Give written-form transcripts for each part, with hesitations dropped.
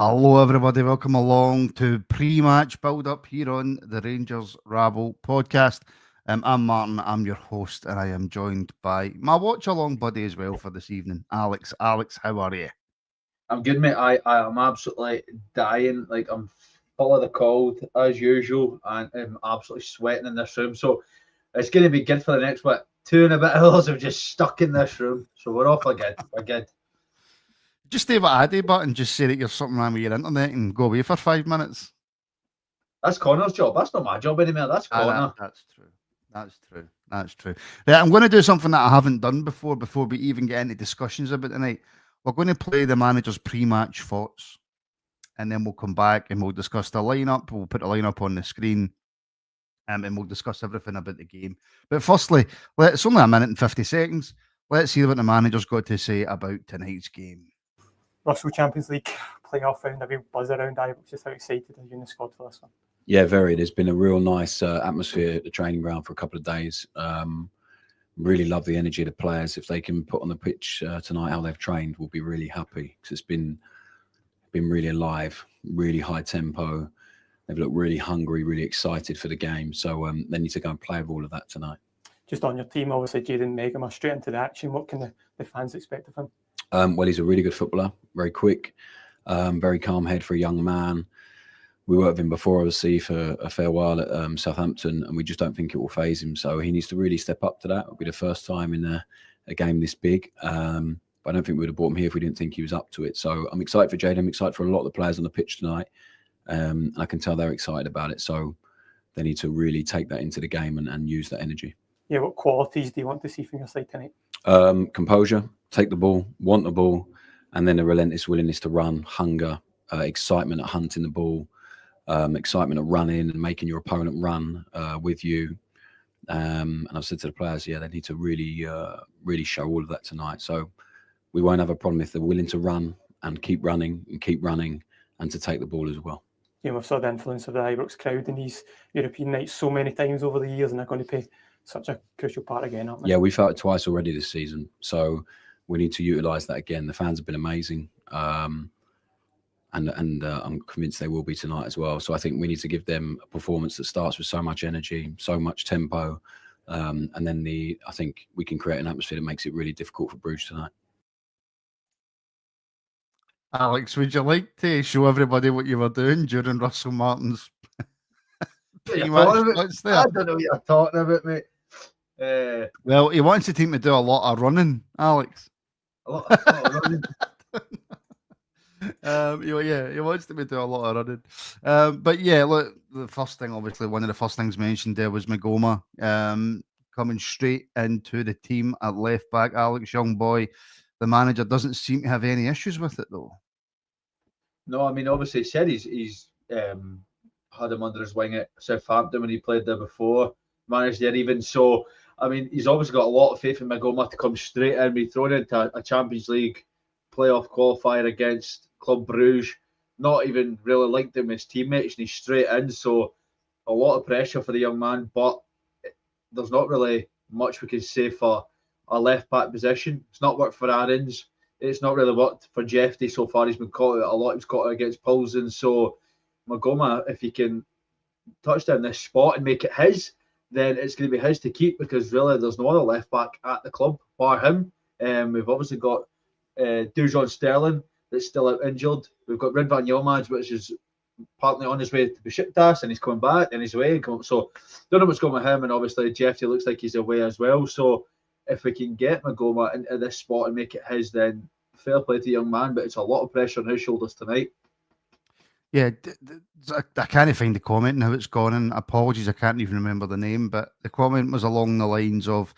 Hello, everybody. Welcome along to pre-match build-up here on the Rangers Rabble Podcast. I'm Martin. I'm your host, and I am joined by my watch-along buddy as well for this evening, Alex. Alex, how are you? I'm good, mate. I am absolutely dying. Like, I'm full of the cold as usual, and I'm absolutely sweating in this room. So it's going to be good for the next 2 and a bit hours of just stuck in this room. So we're off again. We're good. Just do what I do, but and just say that you're something wrong with your internet and go away for 5 minutes. That's Connor's job. That's not my job anymore. That's Connor. That's true. That's true. Right, I'm going to do something that I haven't done before we even get into discussions about tonight. We're going to play the manager's pre-match thoughts, and then we'll come back and we'll discuss the lineup. We'll put the lineup on the screen, and we'll discuss everything about the game. But firstly, it's only a minute and 50 seconds. Let's hear what the manager's got to say about tonight's game. Russell Champions League playoff round, a real buzz around Ibrox. Just how excited are you in the squad for this one? Yeah, very. There's been a real nice atmosphere at the training ground for a couple of days. Really love the energy of the players. If they can put on the pitch tonight how they've trained, we'll be really happy because it's been really alive, really high tempo. They've looked really hungry, really excited for the game. So they need to go and play with all of that tonight. Just on your team, obviously, Jaden Megama straight into the action. What can the fans expect of him? Well, he's a really good footballer, very quick, very calm head for a young man. We worked with him before, obviously, for a fair while at Southampton, and we just don't think it will faze him. So he needs to really step up to that. It'll be the first time in a game this big. But I don't think we would have brought him here if we didn't think he was up to it. So I'm excited for Jaden. I'm excited for a lot of the players on the pitch tonight. I can tell they're excited about it. So they need to really take that into the game and use that energy. Yeah, what qualities do you want to see from your side tonight? Composure, take the ball, want the ball, and then a relentless willingness to run, hunger, excitement at hunting the ball, excitement at running and making your opponent run with you. And I've said to the players, they need to really show all of that tonight. So we won't have a problem if they're willing to run and keep running and to take the ball as well. Yeah, we've saw the influence of the Ibrox crowd in these European nights so many times over the years, and they're going to play such a crucial part again, aren't they? Yeah, we felt it twice already this season. So we need to utilise that again. The fans have been amazing. And I'm convinced they will be tonight as well. So I think we need to give them a performance that starts with so much energy, so much tempo. And then I think we can create an atmosphere that makes it really difficult for Brugge tonight. Alex, would you like to show everybody what you were doing during Russell Martin's pre-match there? I don't know what you're talking about, mate. Well, he wants the team to do a lot of running, Alex. A lot of running. He wants them to do a lot of running. But yeah, look, the first thing, obviously, one of the first things mentioned there was Magoma coming straight into the team at left back. Alex, young boy, the manager doesn't seem to have any issues with it though. No, I mean, obviously, he said he's had him under his wing at Southampton when he played there before, managed there even. So, I mean, he's obviously got a lot of faith in Magoma to come straight in, be thrown into a Champions League playoff qualifier against Club Brugge, not even really liked him as teammates, and he's straight in. So, a lot of pressure for the young man, but there's not really much we can say for a left back position. It's not worked for Aarons. It's not really worked for Jeffy so far. He's been caught out a lot. He was caught out against Poulsen. So Magoma, if he can touch down this spot and make it his, then it's going to be his to keep, because really there's no other left back at the club bar him. We've obviously got Dujon Sterling that's still out injured. We've got Ridvan Yilmaz, which is partly on his way to Besiktas, and he's coming back and he's away. So don't know what's going with him. And obviously Jeffy looks like he's away as well. So if we can get Magoma into this spot and make it his, then fair play to the young man, but it's a lot of pressure on his shoulders tonight. Yeah, I can't find the comment and how it's gone, and apologies, I can't even remember the name, but the comment was along the lines of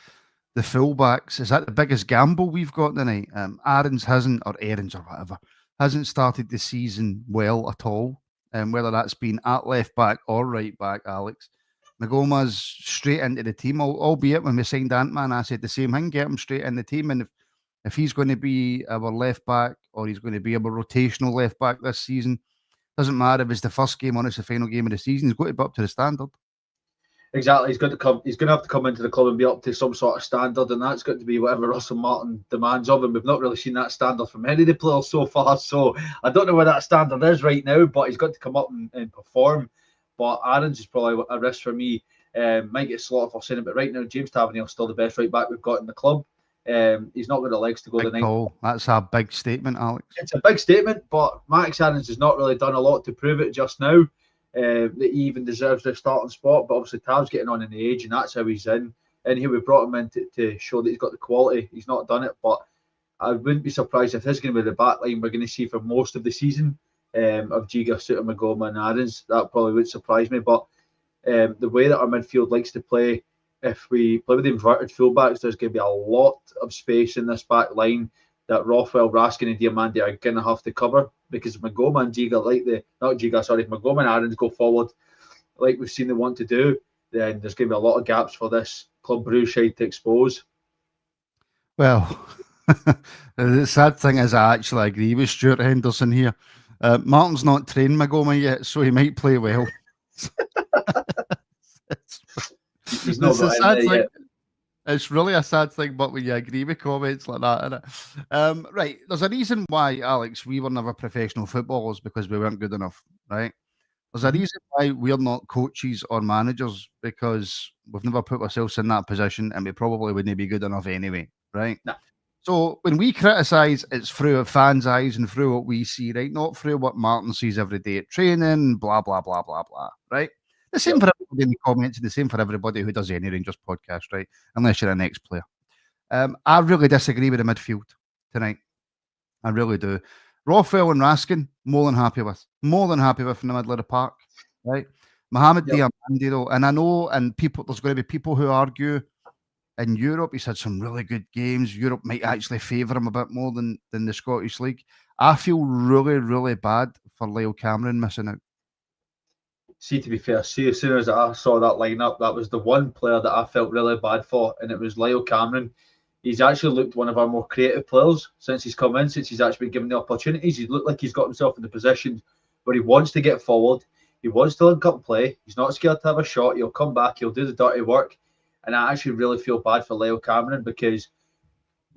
the fullbacks. Is that the biggest gamble we've got tonight? Aarons hasn't, or Aarons or whatever, hasn't started the season well at all, whether that's been at left back or right back, Alex. Magoma's straight into the team, albeit when we signed Ant-Man, I said the same thing, get him straight in the team, and if he's going to be our left back or he's going to be our rotational left back this season, doesn't matter if it's the first game or it's the final game of the season, he's got to be up to the standard. Exactly, he's going to have to come into the club and be up to some sort of standard, and that's got to be whatever Russell Martin demands of him. We've not really seen that standard from any of the players so far, so I don't know where that standard is right now, but he's got to come up and perform. But Aarons is probably a risk for me. Might get slaughtered for saying it, but right now James Tavernier's still the best right back we've got in the club. He's not got the legs to go Big the call. That's a big statement, Alex. It's a big statement, but Max Aarons has not really done a lot to prove it just now. That he even deserves the starting spot, but obviously Tav's getting on in the age, and that's how he's in. And here we brought him in to show that he's got the quality. He's not done it, but I wouldn't be surprised if this is going to be the back line we're going to see for most of the season of Giga, Suter, Magoma, and Aarons. That probably would surprise me, but the way that our midfield likes to play, if we play with the inverted fullbacks, there's going to be a lot of space in this back line that Rothwell, Raskin, and Diamande are going to have to cover, because Magoma and Giga Magoma and Aarons go forward like we've seen they want to do, then there's going to be a lot of gaps for this Club Brugge side to expose. Well, the sad thing is I actually agree with Stuart Henderson here. Martin's not trained Magoma yet, so he might play well. He's not got in there yet. It's really a sad thing, but when you agree with comments like that, innit? Right, there's a reason why, Alex, we were never professional footballers, because we weren't good enough, right? There's a reason why we're not coaches or managers, because we've never put ourselves in that position, and we probably wouldn't be good enough anyway, right? Nah. So when we criticise, it's through a fan's eyes and through what we see, right? Not through what Martin sees every day at training, blah, blah, blah, blah, blah, right? The same for everybody in the comments, and the same for everybody who does any Rangers podcast, right? Unless you're an ex-player. I really disagree with the midfield tonight. I really do. Rothwell and Raskin, more than happy with. More than happy with in the middle of the park, right? Mohamed Diamande, though, and I know, and there's going to be people who argue in Europe, he's had some really good games. Europe might actually favour him a bit more than the Scottish League. I feel really, really bad for Lyle Cameron missing out. See, to be fair, as soon as I saw that lineup, that was the one player that I felt really bad for, and it was Lyle Cameron. He's actually looked one of our more creative players since he's come in, since he's actually been given the opportunities. He's looked like he's got himself in the position where he wants to get forward. He wants to link up play. He's not scared to have a shot. He'll come back. He'll do the dirty work. And I actually really feel bad for Lyle Cameron, because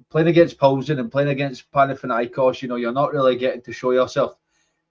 playing against Poulsen and playing against Panathinaikos, you're not really getting to show yourself.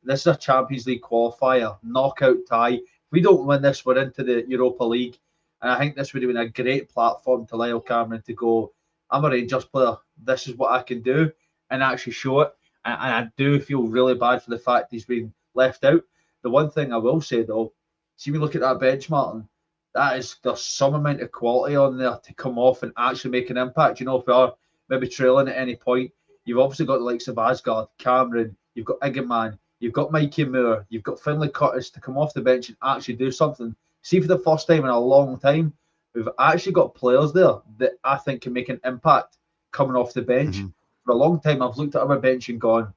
This is a Champions League qualifier, knockout tie. If we don't win this, we're into the Europa League. And I think this would have been a great platform to Lyle Cameron to go, I'm a Rangers player. This is what I can do, and actually show it. And I do feel really bad for the fact he's been left out. The one thing I will say, though, see, we look at that bench, Martin, there's some amount of quality on there to come off and actually make an impact. If we are maybe trailing at any point, you've obviously got the likes of Asgard, Cameron, you've got Iggerman, you've got Mikey Moore, you've got Finlay Curtis to come off the bench and actually do something. See, for the first time in a long time, we've actually got players there that I think can make an impact coming off the bench. Mm-hmm. For a long time, I've looked at our bench and gone,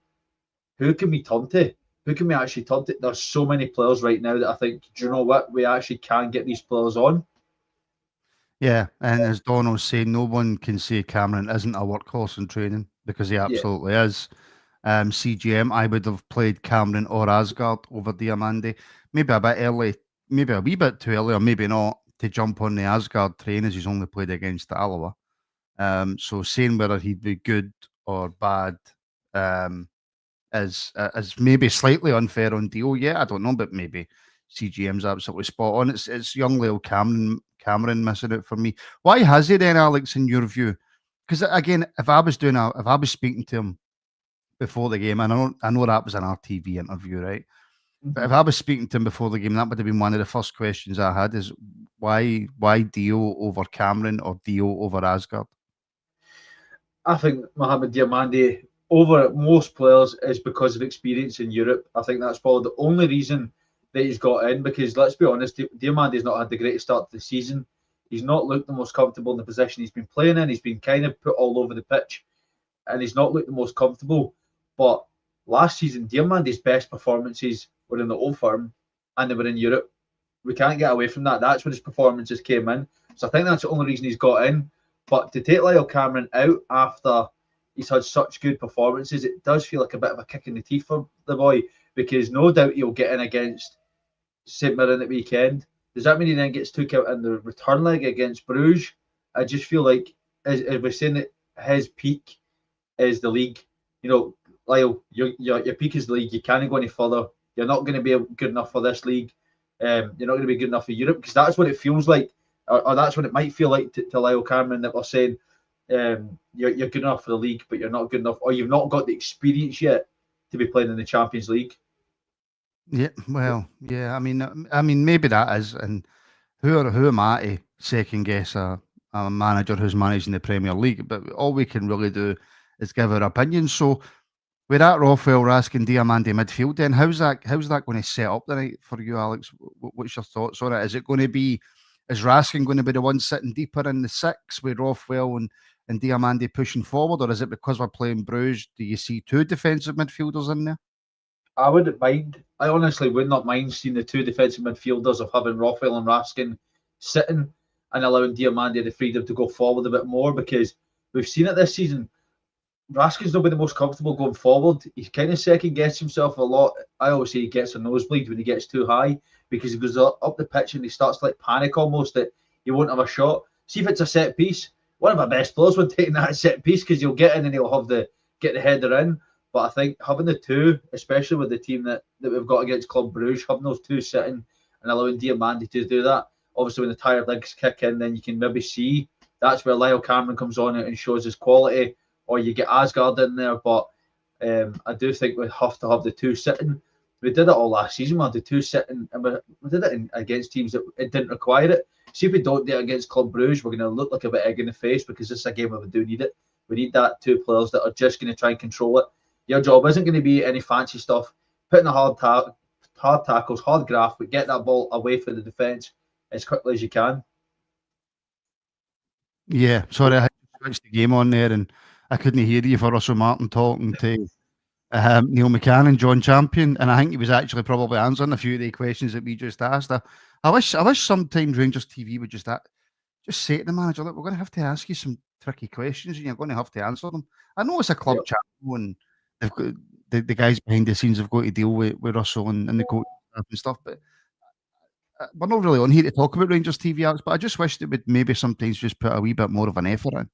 who can we turn to? Who can we actually turn to? There's so many players right now that I think, do you know what? We actually can get these players on. Yeah, and as Donald's saying, no one can say Cameron isn't a workhorse in training, because he absolutely is. CGM, I would have played Cameron or Asgard over Diamande. Maybe a bit early, maybe a wee bit too early, or maybe not, to jump on the Asgard train, as he's only played against Alloa. So saying whether he'd be good or bad is maybe slightly unfair on Dio. Yeah, I don't know, but maybe CGM's absolutely spot on. It's young Lyle Cameron missing it for me. Why has he then, Alex, in your view? Because again, if I was speaking to him before the game, and I know that was an RTV interview, right? Mm-hmm. But if I was speaking to him before the game, that would have been one of the first questions I had: is why Dio over Cameron or Dio over Asgard? I think Mohamed Diamande over most players is because of experience in Europe. I think that's probably the only reason that he's got in, because let's be honest, Diamande's not had the greatest start to the season. He's not looked the most comfortable in the position he's been playing in. He's been kind of put all over the pitch, and he's not looked the most comfortable. But last season, Diamande's best performances were in the Old Firm and they were in Europe. We can't get away from that. That's when his performances came in. So I think that's the only reason he's got in. But to take Lyle Cameron out after he's had such good performances, it does feel like a bit of a kick in the teeth for the boy, because no doubt he'll get in against St Mirren at weekend. Does that mean he then gets took out in the return leg against Bruges? I just feel like, as we're saying, that his peak is the league. You know, Lyle, your peak is the league. You can't go any further. You're not going to be good enough for this league. You're not going to be good enough for Europe, because that's what it feels like, or that's what it might feel like to Lyle Cameron, that we're saying you're good enough for the league, but you're not good enough, or you've not got the experience yet to be playing in the Champions League. Yeah, well, yeah. I mean, maybe that is, and who am I to second guess a manager who's managing the Premier League? But all we can really do is give our opinions. So, with that Rothwell, Raskin, Diamande midfield, then how's that going to set up tonight for you, Alex? What's your thoughts on it? Is Raskin going to be the one sitting deeper in the six with Rothwell and Diamande pushing forward, or is it because we're playing Bruges? Do you see two defensive midfielders in there? I wouldn't mind. I honestly would not mind seeing the two defensive midfielders of having Rothwell and Raskin sitting and allowing Diamande the freedom to go forward a bit more, because we've seen it this season. Raskin's not been the most comfortable going forward. He's kind of second guessed himself a lot. I always say he gets a nosebleed when he gets too high, because he goes up the pitch and he starts to panic almost that he won't have a shot. See if it's a set piece. One of our best players would take that set piece, because he'll get in and he'll get the header in. But I think having the two, especially with the team that we've got against Club Brugge, having those two sitting and allowing Diamande to do that, obviously when the tired legs kick in, then you can maybe see that's where Lyle Cameron comes on and shows his quality, or you get Asgard in there. But I do think we have to have the two sitting. We did it all last season. We had the two sitting, and we did it against teams that it didn't require it. See if we don't do it against Club Brugge, we're going to look like a bit egg in the face, because this is a game where we do need it. We need that two players that are just going to try and control it. Your job isn't going to be any fancy stuff, putting the hard tackles, hard graft, but get that ball away from the defence as quickly as you can. Yeah, sorry, I had to switch the game on there, and I couldn't hear you for Russell Martin talking to Neil McCann and John Champion, and I think he was actually probably answering a few of the questions that we just asked. I wish sometimes Rangers TV would just say to the manager, look, we're going to have to ask you some tricky questions, and you're going to have to answer them. I know it's a club channel, and they've got the guys behind the scenes have got to deal with Russell and the coach and stuff, but we're not really on here to talk about Rangers TV, Alex, but I just wish they would maybe sometimes just put a wee bit more of an effort in.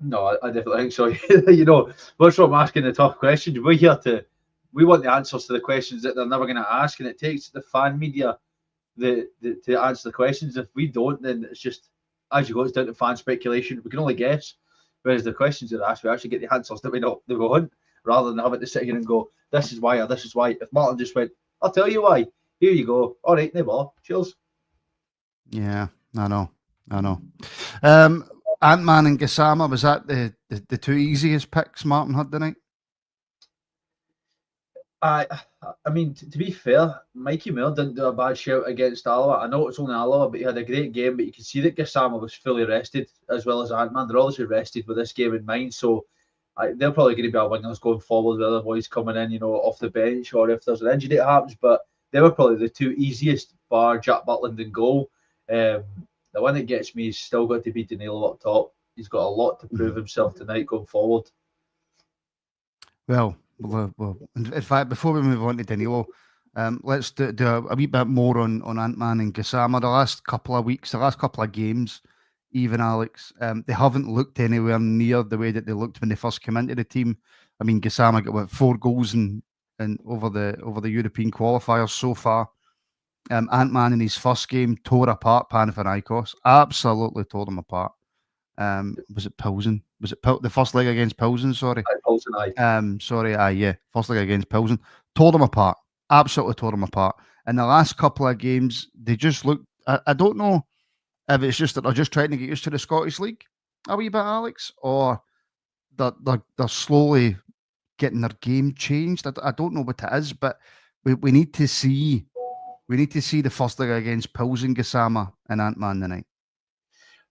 No, I definitely think so. You know, that's what I'm asking the tough questions. We want the answers to the questions that they're never going to ask, and it takes the fan media to answer the questions. If we don't, then it's just, as you go, it's down to fan speculation. We can only guess. Whereas the questions that are asked, we actually get the answers that we want, rather than having to sit here and go, this is why, or this is why. If Martin just went, I'll tell you why. Here you go. All right, no more. Cheers. Yeah, I know. Ant-Man and Gassama, was that the two easiest picks Martin had tonight? I mean, to be fair, Mikey Miller didn't do a bad shout against Alloa. I know it's only Alloa, but he had a great game. But you can see that Gassama was fully rested, as well as Ant-Man. They're obviously rested with this game in mind, so they're probably going to be our wingers going forward with other boys coming in, you know, off the bench, or if there's an injury that happens. But they were probably the two easiest, bar Jack Butland and goal. The one that gets me is still got to be Danilo up top. He's got a lot to prove himself tonight going forward. Well, in fact, before we move on to Danilo, let's do a wee bit more on Ant-Man and Gassama. The last couple of weeks, the last couple of games, even, Alex, they haven't looked anywhere near the way that they looked when they first came into the team. I mean, Gassama got 4 goals in over the European qualifiers so far. Ant-Man in his first game tore apart Panathinaikos, absolutely tore them apart. Was it Pilsen? Was it the first leg against Pilsen? Sorry. Pilsen, aye. Yeah. First leg against Pilsen. Tore them apart. Absolutely tore them apart. In the last couple of games, they just look. I don't know if it's just that they're just trying to get used to the Scottish League a wee bit, Alex, or they're slowly getting their game changed. I don't know what it is, but we need to see the first leg against Pilsen, Gassama, and Ant-Man tonight.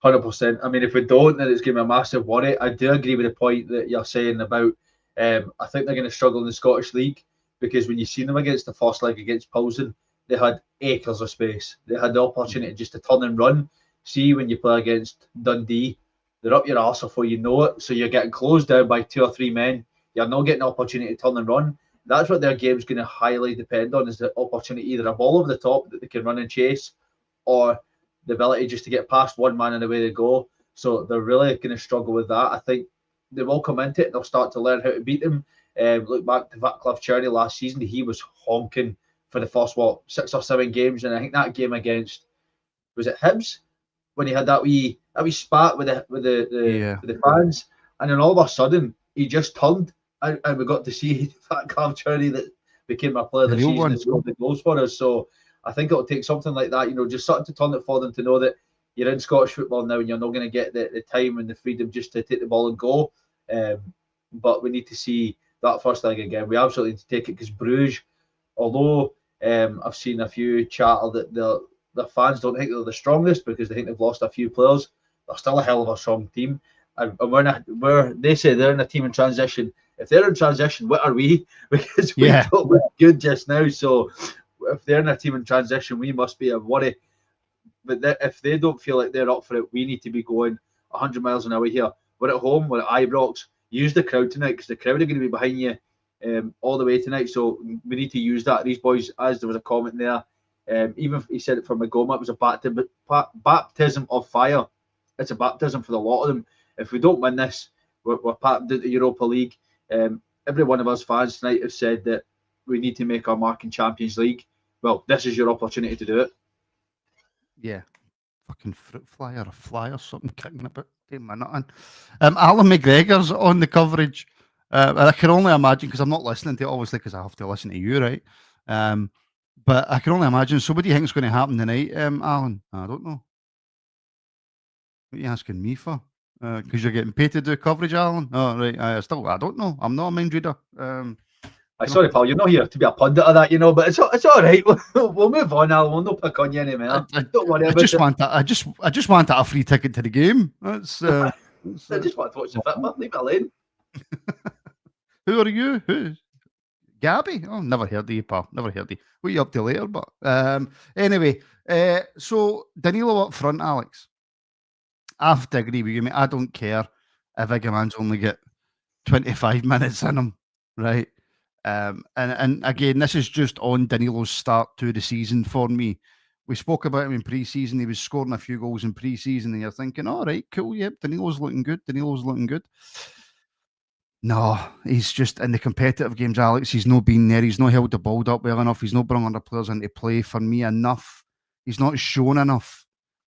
100%. I mean, if we don't, then it's going to be a massive worry. I do agree with the point that you're saying about, I think they're going to struggle in the Scottish League, because when you see them against the first leg against Pilsen, they had acres of space. They had the opportunity just to turn and run. See, when you play against Dundee, they're up your arse before you know it. So you're getting closed down by 2 or 3 men. You're not getting an opportunity to turn and run. That's what their game's going to highly depend on, is the opportunity, either a ball over the top that they can run and chase, or the ability just to get past one man and away they go. So they're really going to struggle with that. I think they will come into it. They'll start to learn how to beat them. Look back to Cliff Cherry last season. He was honking for the first 6 or 7 games, and I think that game against, was it Hibs, when he had that wee spat with the fans, and then all of a sudden he just turned, and we got to see that Cliff Cherry that became our player of the season and scored the goals for us. So I think it'll take something like that, just something to turn it for them to know that you're in Scottish football now and you're not going to get the time and the freedom just to take the ball and go. But we need to see that first leg again. We absolutely need to take it, because Brugge, although I've seen a few chatter that the fans don't think they're the strongest because they think they've lost a few players, they're still a hell of a strong team. And they say they're in a team in transition. If they're in transition, what are we? Because we don't look good just now. So if they're in a team in transition, we must be a worry. But if they don't feel like they're up for it, we need to be going 100 miles an hour here. We're at home, we're at Ibrox. Use the crowd tonight, because the crowd are going to be behind you all the way tonight. So we need to use that. These boys, as there was a comment there, even if he said it for Magoma, it was a baptism of fire. It's a baptism for the lot of them. If we don't win this, we're packed into the Europa League. Every one of us fans tonight have said that we need to make our mark in Champions League. Well, this is your opportunity to do it. Yeah. Fucking fruit fly or a fly or something kicking about. Alan McGregor's on the coverage. And I can only imagine, because I'm not listening to it, obviously, because I have to listen to you, right? But I can only imagine. So what do you think is going to happen tonight, Alan? I don't know. What are you asking me for? Because you're getting paid to do coverage, Alan? Oh, right. I don't know. I'm not a mind reader. Sorry, pal, you're not here to be a pundit of that, but it's all right. We'll move on, Alan. We'll not pick on you anymore. Don't worry about it. I just want a free ticket to the game. That's. I just want to watch the football. Leave me alone. Who are you? Who? Gabby? Oh, never heard of you, pal. Never heard of you. What are you up to later? But anyway, so Danilo up front, Alex. I have to agree with you, mate. I don't care if Igaman's only get 25 minutes in him, right? And again, this is just on Danilo's start to the season for me. We spoke about him in pre-season. He was scoring a few goals in pre-season, and you're thinking, all right, cool, yep, Danilo's looking good. No, he's just in the competitive games, Alex. He's not been there. He's not held the ball up well enough. He's not brought other players into play for me enough. He's not shown enough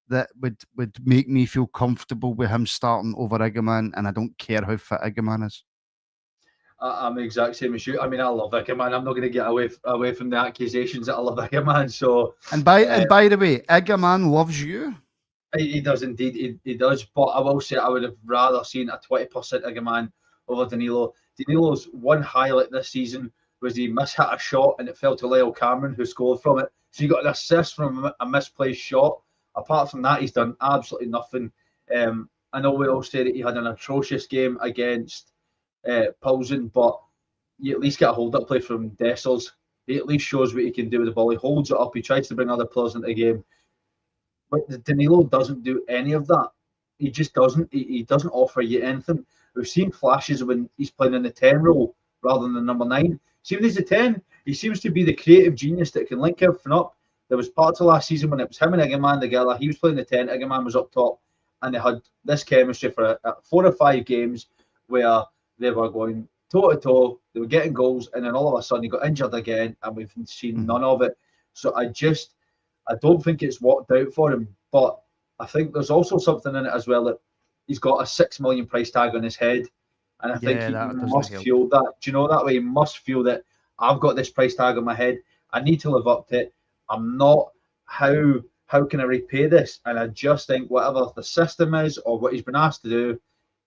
that would make me feel comfortable with him starting over Igaman, and I don't care how fit Igaman is. I'm the exact same as you. I mean, I love Igaman. I'm not going to get away from the accusations that I love Igaman. So, and by the way, Igaman loves you. He does indeed. He does. But I will say, I would have rather seen a 20% Igaman over Danilo. Danilo's one highlight this season was he mishit a shot and it fell to Lyle Cameron, who scored from it. So you got an assist from a misplaced shot. Apart from that, he's done absolutely nothing. I know we all say that he had an atrocious game against Poulsen, but you at least get a hold-up play from Dessers. He at least shows what he can do with the ball. He holds it up. He tries to bring other players into the game. But Danilo doesn't do any of that. He just doesn't. He doesn't offer you anything. We've seen flashes when he's playing in the 10 role rather than the number 9. See, when he's the 10, he seems to be the creative genius that can link everything up. There was parts of last season when it was him and Igaman together. He was playing the 10, Igaman was up top, and they had this chemistry for 4 or 5 games where they were going toe-to-toe, they were getting goals, and then all of a sudden he got injured again, and we've seen none of it. So I don't think it's worked out for him, but I think there's also something in it as well, that he's got a $6 million price tag on his head, and I think he must feel that. Do you know that way? He must feel that I've got this price tag on my head. I need to live up to it. I'm not. How can I repay this? And I just think whatever the system is or what he's been asked to do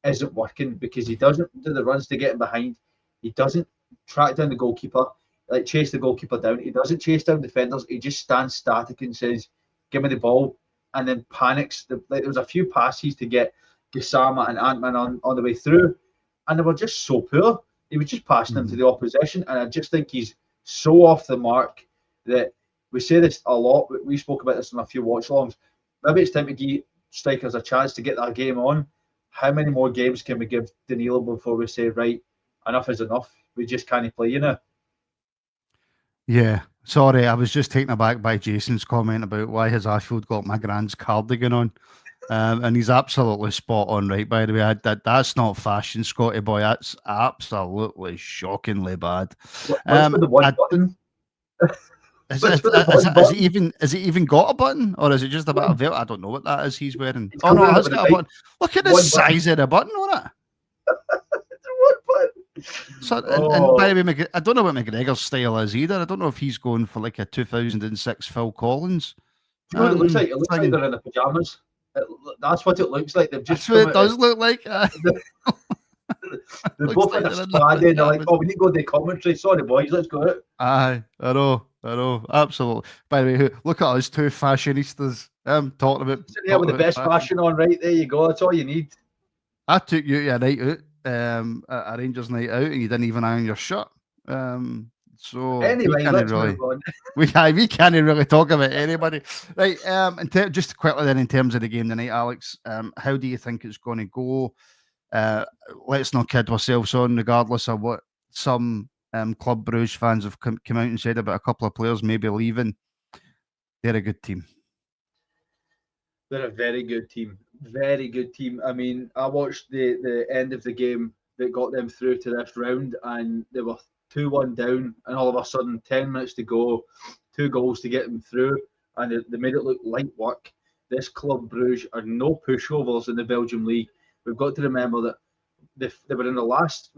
isn't working, because he doesn't do the runs to get him behind. He doesn't track down the goalkeeper, like chase the goalkeeper down. He doesn't chase down defenders. He just stands static and says, "Give me the ball," and then panics. There was a few passes to get Gassama and Ant-Man on the way through, and they were just so poor. He was just passing them to the opposition, and I just think he's so off the mark that we say this a lot. We spoke about this in a few watch-alongs. Maybe it's time to give strikers a chance to get that game on. How many more games can we give Danilo before we say, right, enough is enough? We just can't play, you know? Yeah, Sorry, I was just taken aback by Jason's comment about why has Ashfield got my grand's cardigan on. And he's absolutely spot on, right? By the way, that's not fashion, Scotty boy. That's absolutely shockingly bad. What's with the one button? Has it even got a button, or is it just a bit of veil? I don't know what that is he's wearing. It's Oh no, covered it has with got a button. Look at the size of the button on it. One button. So, and by the way, I don't know what McGregor's style is either. I don't know if he's going for like a 2006 Phil Collins. Do you know what it looks like? It looks like they're in the pajamas. That's what it looks like. They've just. That's what it does look like. They're both like a squad in. They're like, oh, we need to go to the commentary. Sorry, boys, let's go out. Aye, I know, absolutely. By the way, look at us two fashionistas. Talking about sitting here with the best fashion on, right? There you go. That's all you need. I took you to a night out, a Rangers night out, and you didn't even iron your shirt. So anyway, let's move on. we can't really talk about anybody, right? Just quickly then, in terms of the game tonight, Alex, how do you think it's going to go? Let's not kid ourselves on, regardless of what some Club Brugge fans have come out and said about a couple of players maybe leaving. They're a good team. They're a very good team. Very good team. I mean, I watched the end of the game that got them through to this round, and they were 2-1 down, and all of a sudden, 10 minutes to go, 2 goals to get them through, and they made it look light work. This Club Brugge are no pushovers in the Belgium League. We've got to remember that they were in the last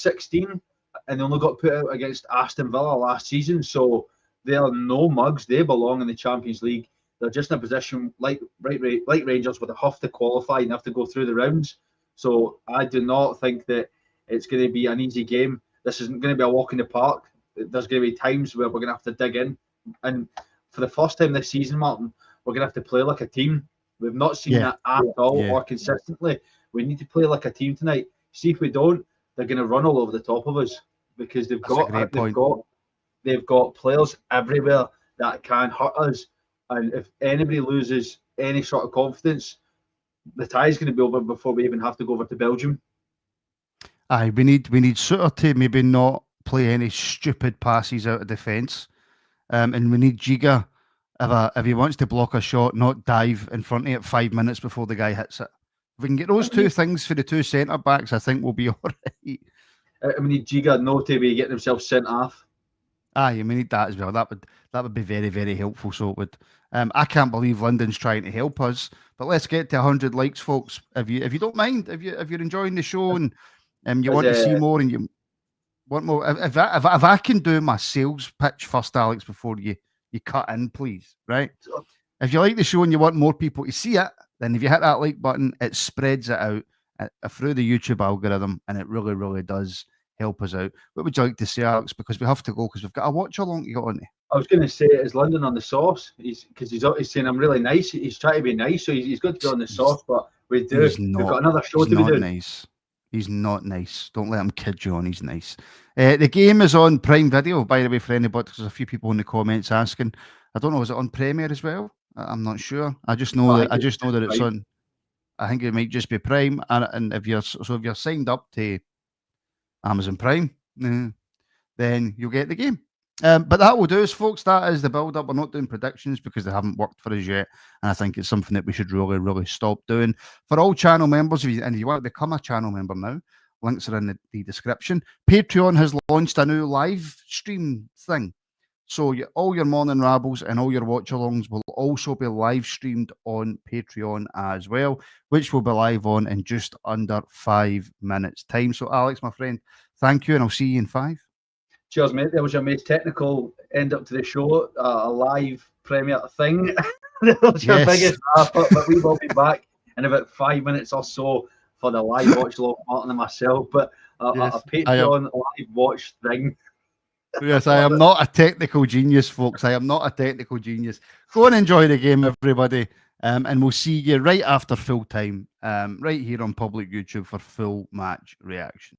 16, and they only got put out against Aston Villa last season, so they are no mugs. They belong in the Champions League. They're just in a position like Rangers, where they have to qualify and have to go through the rounds. So I do not think that it's going to be an easy game. This isn't going to be a walk in the park. There's going to be times where we're going to have to dig in. And for the first time this season, Martin, we're going to have to play like a team. We've not seen that at all or consistently. We need to play like a team tonight. See if we don't, they're going to run all over the top of us, because they've got players everywhere that can hurt us. And if anybody loses any sort of confidence, the tie is going to be over before we even have to go over to Belgium. Aye, we need Suter to maybe not play any stupid passes out of defence, and we need Giga, if he wants to block a shot, not dive in front of it 5 minutes before the guy hits it. If we can get those two things for the two centre backs, I think we'll be all right. We need Giga not to be getting himself sent off. Aye, we need that as well. That would be very, very helpful. So it would. I can't believe London's trying to help us. But let's get to 100 likes, folks. If you don't mind, if you're enjoying the show and you want to see more and you want more, if I can do my sales pitch first, Alex, before you cut in, please. Right? If you like the show and you want more people to see it, then if you hit that like button, it spreads it out through the YouTube algorithm, and it really, really does help us out. What would you like to say, Alex? Because we have to go, because we've got a watch along to get on. I was going to say, is London on the sauce? He's saying I'm really nice. He's trying to be nice, so he's good to be on the sauce. But we've got another show to be doing. Nice. He's not nice. Don't let him kid you on. He's nice. The game is on Prime Video, by the way, for anybody. There's a few people in the comments asking. I don't know. Is it on Premier as well? I'm not sure. I just know that it's on. I think it might just be Prime, and if you're signed up to Amazon Prime, then you'll get the game. But that will do us, folks. That is the build-up. We're not doing predictions because they haven't worked for us yet, and I think it's something that we should really, really stop doing. For all channel members, if you want to become a channel member now, links are in the description. Patreon has launched a new live stream thing. So all your morning rabbles and all your watch-alongs will also be live streamed on Patreon as well, which will be live on in just under 5 minutes' time. So, Alex, my friend, thank you, and I'll see you in 5. Cheers, mate. That was your most technical end up to the show, a live premiere thing. That was your biggest laugh, but we will be back in about 5 minutes or so for the live watch-along, Martin and myself. But a Patreon live watch thing. Yes, I am not a technical genius, folks. I am not a technical genius. Go and enjoy the game, everybody. And we'll see you right after full time, right here on public YouTube for full match reaction.